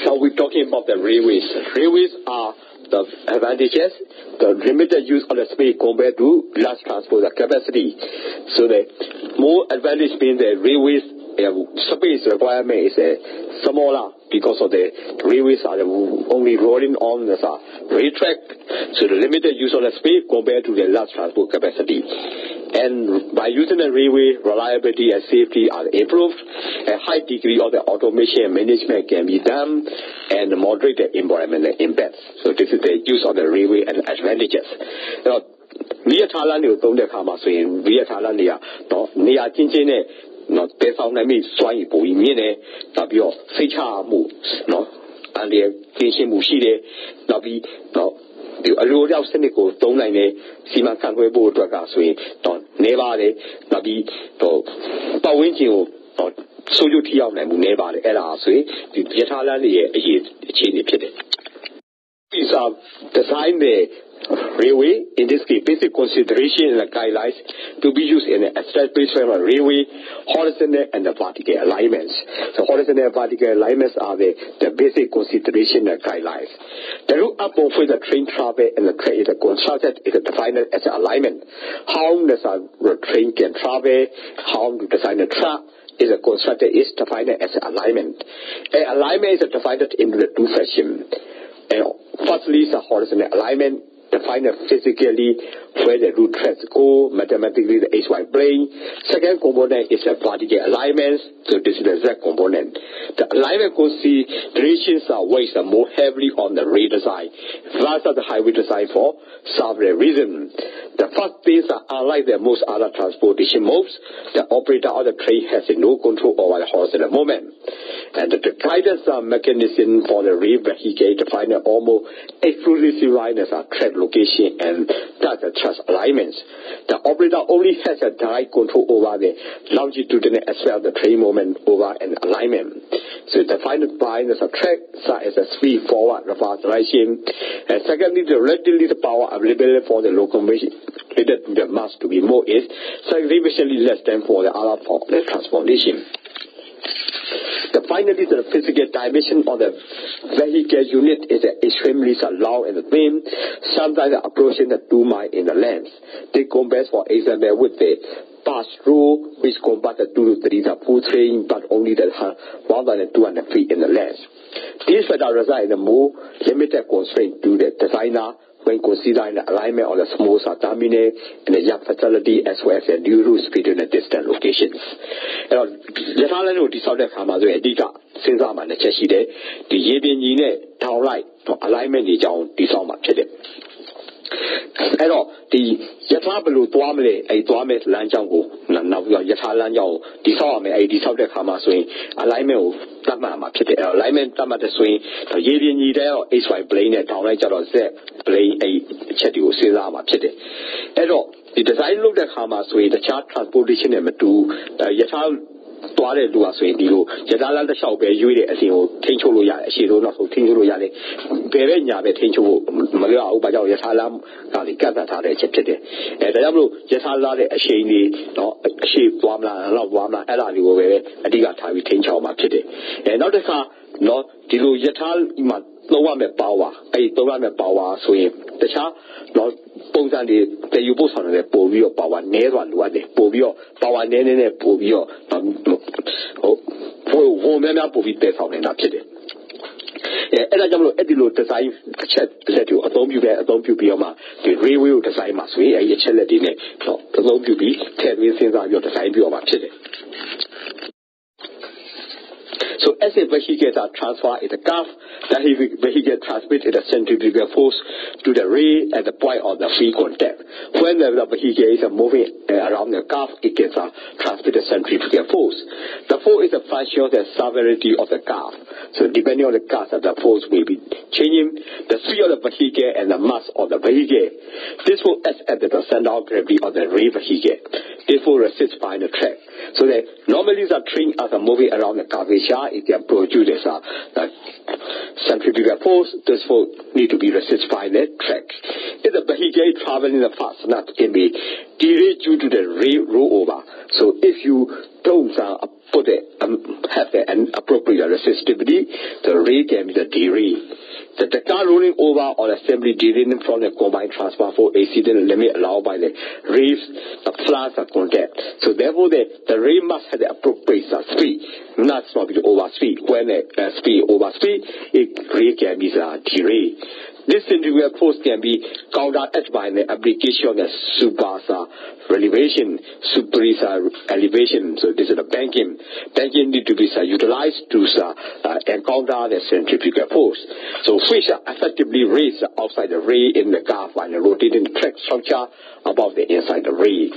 Now we're talking about the railways. Railways are the advantages, the limited use of the space compared to large transport capacity. So the more advantage means the railways space requirement is smaller because of the railways are only rolling on the rail track. So the limited use of the space compared to the large transport capacity. And by using the railway, reliability and safety are improved. A high degree of the automation and management can be done and moderate the environmental impacts. So this is the use of the railway and advantages. Now, via Thailand, you don't have so in via Thailand, near Chin no, there's only me swine for me, Tabio, Ficha moves, no, and the Kinshin Mushide, Nabi, no. The Aroya Seneco, don't like me, Sima Kanwe Bo Dragaswe, Don Nevade, Nabi, Bawinjo, so you tell them never the Elaswe, the Yetalan is chini pit. These are designed the railway, in this case, basic consideration and guidelines to be used in the established railway, horizontal and the vertical alignments. So horizontal and vertical alignments are the basic consideration and guidelines. The route up for the train travel and the train is constructed is defined as an alignment. How the train can travel, how to design the track is constructed is defined as an alignment. An alignment is defined into the two fashions. Firstly, is a horizontal alignment, defined physically where the route tracks go, mathematically the XY plane. Second component is the vertical alignments, so this is the Z component. The alignment considerations are weighted more heavily on the rail design versus the highway design for several reasons. The first things are unlike the most other transportation modes, the operator of the train has no control over the horizontal movement. And the guidance mechanism for the rail vehicle define almost exclusively line as a track location and that's the thrust alignments. The operator only has a direct control over the longitudinal as well as the train movement over an alignment. So defined by as a track such as a speed forward reverse direction. And secondly, the relatively the power available for the locomotion related to the mass to be more is significantly less than for the other form of the transportation. Finally, the physical dimension of the vehicle unit is extremely long and thin, sometimes approaching the 2 miles in the length. They compare, for example, with the pass-through, which compares the 2 to 3 the full train, but only the 1,200 feet in the length. These factors result in a more limited constraint to the designer when considering the alignment of the small terminal and the yard facility as well as the new routes between the distant locations. Yatalan will decide the Hamazo Edica, since I'm on the Cheshire, the Yebin Yine, town light, for alignment is on this on my chili. The Yatabalu Tuamle, a Tuames Lanjango, now we are Yatalanjo, disarm a decided Hamaswing, alignment of Tama, alignment Tama the swing, the Yedian Yidel, XY plane, and town like play a schedule, Silama Chede. The design looked at Hamaswing, the chart transportation and to Yatal. Tuare do us in the Jadala the shop, a unit as you think she do not think Yale, Perenya, Betincho, Maria, Baja, Yatalam, Kalikata, Chepte, and the Yablu, Yatala, a shady, no, sheep, Wamla, and Wamla, Ella, you were a digger time with Tincho Machete. And not the car, no, Dilu Yatal, no one power, a Doran power, swing, the char, no. The you both on the Povio power never one day, Povio, power nene, Povio, for Mena Povite found in that city. And I don't know, design, chat, let you, don't you be the railway design must be a chelladine, don't you be, tell me things are your design view of a city. So as a vehicle are transferred in the gulf, that vehicle transmitted a centrifugal force to the rail at the point of the free contact. When the vehicle is moving around the gulf, it gets transmitted centrifugal force. The force is a function of the severity of the gulf. So depending on the gulf, the force will be changing the speed of the vehicle and the mass of the vehicle. This will act at the center of gravity of the rail vehicle. This will resist by the track. So that normally the train as a moving around the curvature, it can produce a centrifugal force. This will need to be resisted by the track. If the vehicle traveling the fast enough can be delayed due to the rail rollover, So if you don't put have an appropriate resistivity, the ray can be the D ray. The car rolling over or assembly derailing from the combined transfer for AC limit allowed by the rays, the flux contact. So therefore the ray must have the appropriate speed, not be over speed. When the speed over speed, ray can be the D ray. This centrifugal force can be counteracted by the application of the super elevation, elevation. So this is the banking. Banking need to be utilized to encounter the centrifugal force. So which effectively raise outside the ray in the car by the rotating track structure above the inside the ray.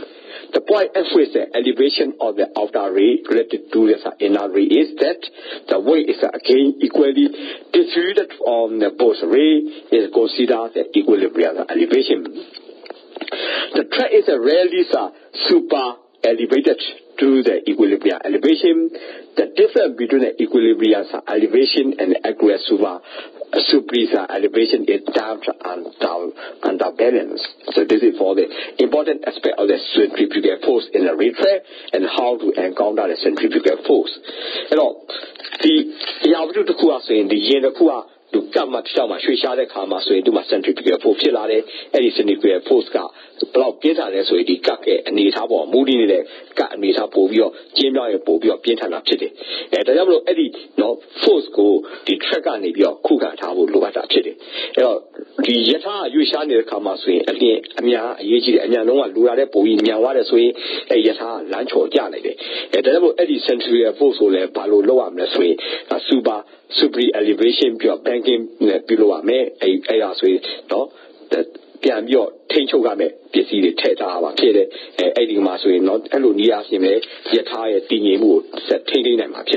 The point at which the elevation of the outer ray related to the inner ray is that the weight is again equally distributed on the both ray is considered the equilibrium elevation. The track is rarely super elevated to the equilibrium elevation. The difference between the equilibrium elevation and the accurate superior elevation is damped and under balance. So this is for the important aspect of the centrifugal force in the ray track and how to encounter the centrifugal force. You know, to come at some Shishada Kama, so into my centrifugal force, any centrifugal force car, block get on so it kake, and need have moody in the cat and meet up of your Jimmy Bobio, Pietana Chitty. And the level of Eddie, no force go, the track on your cook at Tabu Lubata Chitty. The Yeta, you shall near Kama swing, and the Amia, Yaji, and Yanoa, Luade, Poe, Yawada swing, a Yeta, lunch or Janade. At the level of Eddie centrifugal force will have Palo Loam, the swing, a super elevation, pure banking below a me, a swing, no, that. Pian your tencho game, busy the teta, kid, aiding my swing, not Elunia, yet high at Dinimu, set taking them up.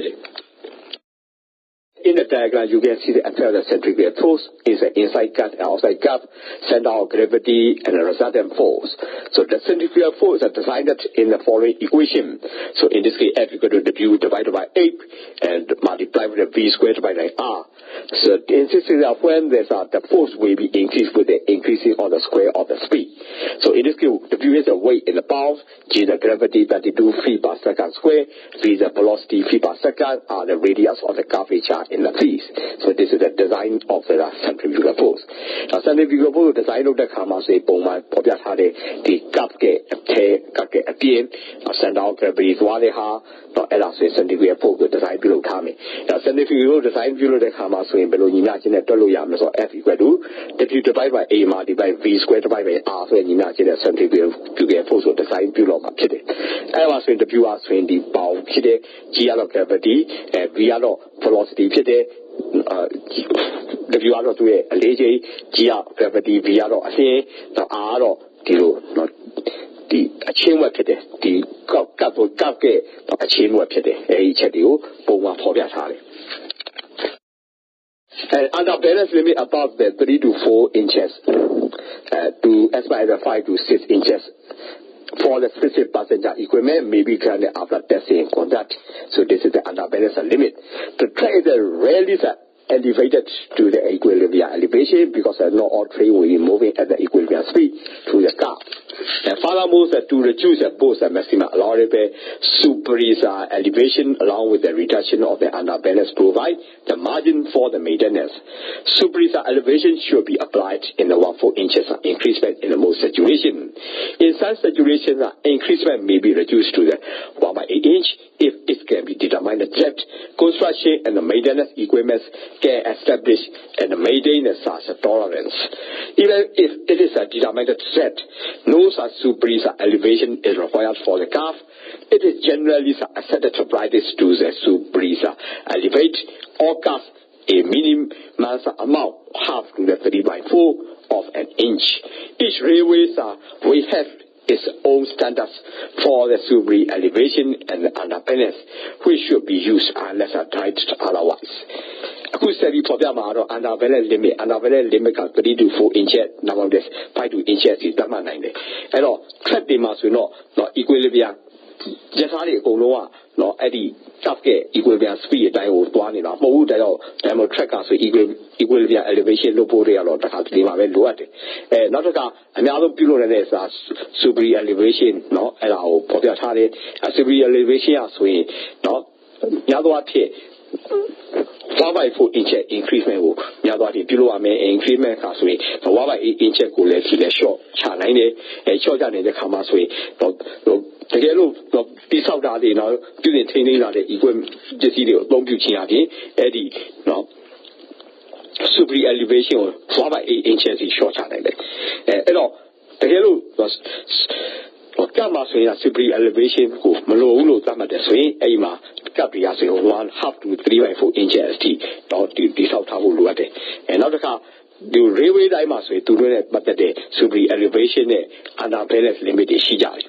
In the diagram, you can see the apparent centrifugal force is an inside cut and outside gap, center of gravity, and a resultant force. So the centrifugal force is designed in the following equation. So in this case, F equal to W divided by 8 and multiplied with the V squared divided by R. So the instance of when there's the force will be increased with the increasing of the square of the speed. So in this case, W is the weight in the pounds, G is the gravity 32 feet per second square, V is the velocity feet per second, R the radius of the curvature in the piece. So this is the design of the centrifugal force. Now centrifugal force design of the Kama say Poma Popiatade, the Kapke, Kake again, send out gravity Waleha, not Ella say centrifugal force design below Kame. Now centrifugal design below the Kama swing below imagine a Toloyam, so F equal to W divided by A multiplied by V squared divided by R, so imagine a centrifugal force design below Kide. I was in the view as when the bow Kide, G gravity, V velocity Kide. The view out of a lady, Gia, gravity, Viaro, the R, the chain work, the couple cupke, a chain work, a chedio, Poma Pobiatari. And under balance limit above the 3 to 4 inches, to as by the 5 to 6 inches. For the specific passenger equipment, maybe can after testing conduct. So this is the under balance limit. The track is rarely elevated to the equilibrium elevation because not all train will be moving at the equilibrium speed through the car. And furthermore, to reduce both the maximum allowable superior elevation along with the reduction of the under balance provide the margin for the maintenance. Superior elevation should be applied in the 1/4 inches increasement in the most situation. In some situations, increasement may be reduced to the 1/8 inch if it can be determined that construction and the maintenance equipment can establish and maintain such a tolerance. Even if it is determined that no such superior elevation is required for the calf, it is generally accepted to practice to the superior elevate or calf a minimum amount half to the 3/4 of an inch. Each railways will have its own standards for the superior elevation and the underbalance, which should be used unless attached otherwise. Who said for them are underbalance limit 3 to 4 inches, now this 5 to inches is the man. And all track demands will not equilibrium Yatari Goloa, no Eddie, Tafke, equilibrium speed, I will one in a mode, demo trackers, equilibrium elevation, no body, or the Hatima, and do it. Not another bureau as superior elevation, no, allow Potiatari, a superior elevation as we, no, Yadwati. 1/4 inch increasement ကိုများသွားတယ်ပြုလို့ရမယ် increment ကဆိုရင် 1/8 inch ကိုလည်းဒီလည်း short ချနိုင်တယ် short ချနေတဲ့ခါမှာဆိုရင်တကယ်လို့တိဆောက်တာတွေနော်ပြုပြင်ထိန်းသိမ်းလာတဲ့ equipment ပစ္စည်းတွေကိုအသုံးပြုခြင်းအပြင်အဲ့ဒီနော် superior elevation ကို 1/8 inch စီ short ချနိုင်တယ်အဲ့တော့တကယ်လို့ကပ်မှာဆိုရင် superior elevation ကိုမလိုဘူးလို့သတ်မှတ်တယ်ဆိုရင်အဲ့ဒီမှာကပ်ပြရဆိုရင် 1/2 to 3/4 inches အထိတော့ဒီဆောက်ထားဖို့လိုအပ်တယ်နောက်တစ်ခါဒီ railway တိုင်းမှာဆိုရင်သူတို့နဲ့ပတ်သက်တဲ့ superior elevation နဲ့ under balance limit တွေရှိကြတယ်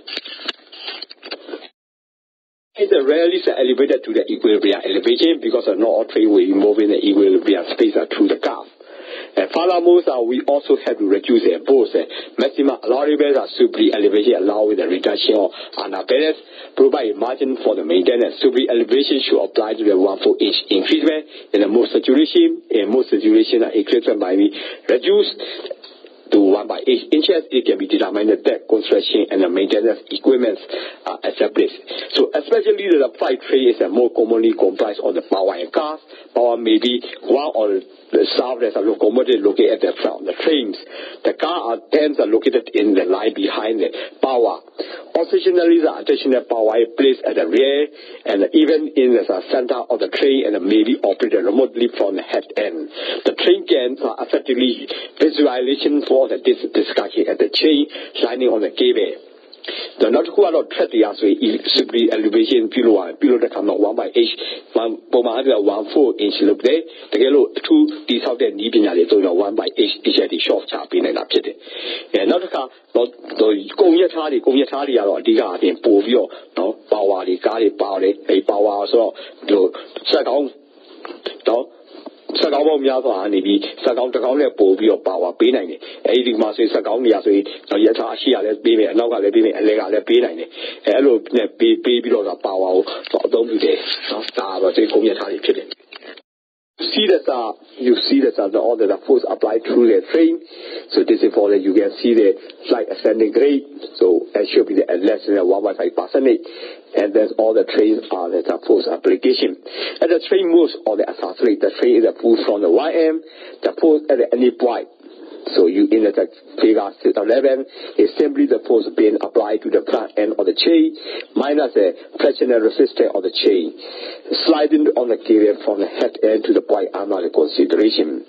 It's rarely elevated to the equilibrium elevation because of not all trainway moving the equilibrium space through the curve. Furthermore, we also have to reduce both maximum allowable superior elevation allowing the reduction of under balance, provide margin for the maintenance. Superior elevation should apply to the 1/4 inch increment in the most situation. In most situations, increment might be reduced to 1/8 inches. It can be determined that construction and the maintenance equipment are established. So especially the flight train is more commonly comprised of the power and cars. Power may be one or the south as a locomotive located at the front. The trains, the car are located in the line behind the power. Occasionally, the additional power is placed at the rear and even in the center of the train and may be operated remotely from the head end. The train can effectively visualization for the discussion at the chain lining on the cable. The not who are not treated as we superior elevation below the come 1/8 1/4 inch look there. The yellow two these out there need in a little 1/8 inch at the short chap in an upset. And not the Gonyatari are diga in Povio, no, power, the Gari power, a power so to set on. Saကောင်းများစွာနေပြီးစကောင်းတစ်ကောင်းနဲ့ပို့ပြီးတော့ပါဝါပေးနိုင်တယ်အဲဒီမှာဆိုရင်စကောင်းနေရာဆိုရင်ရထားအရှိရလည်းပေးမယ်အနောက်ကလည်းပေးမယ်အလဲကလည်းပေးနိုင်တယ်အဲ့လိုနဲ့ပေးပြီးတော့ပါဝါကိုအသုံးပြုတယ်နော်ဒါတော့ဒီကုန်ရထားတွေဖြစ်တယ်You see that all the force applied through the train. So this is for that you can see the slight ascending grade. So it should be less than 1/5%. And then all the trains are the force application. And the train moves or the accelerate. The train is a pull from the YM. The force at any point. So you in the figure 11 is simply the force being applied to the front end of the chain minus the frictional resistance of the chain sliding on the cable from the head end to the point under the consideration.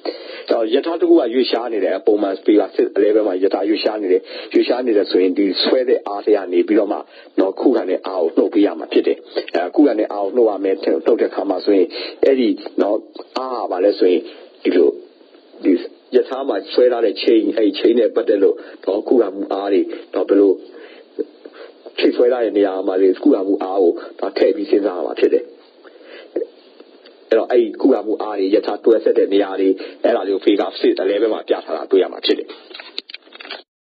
So yata to you shine it a Bowman's figure 11 yata you shine it so in the sweat area ni biloma no kugane out no biyama pite kugane out no ame total kama so Eddie no ba le so thisရထားမှာဆွဲထားတဲ့ chain အဲ့ chain နဲ့ပတ်သက်လို့တော့ခုခံမှုအားတွေတော့ဘယ်လိုထိဆွဲထားတဲ့နေရာမှာလေခုခံမှုအားကိုတော့ထည့်ပြီးစဉ်းစားရမှာဖြစ်တယ်အဲ့တော့အဲ့ခုခံမှုအားတွေရထားတွဲဆက်တဲ့နေရာတွေအဲ့ဒါတွေကို figure 6 11မှာပြထားတာတွေ့ရမှာဖြစ်တယ်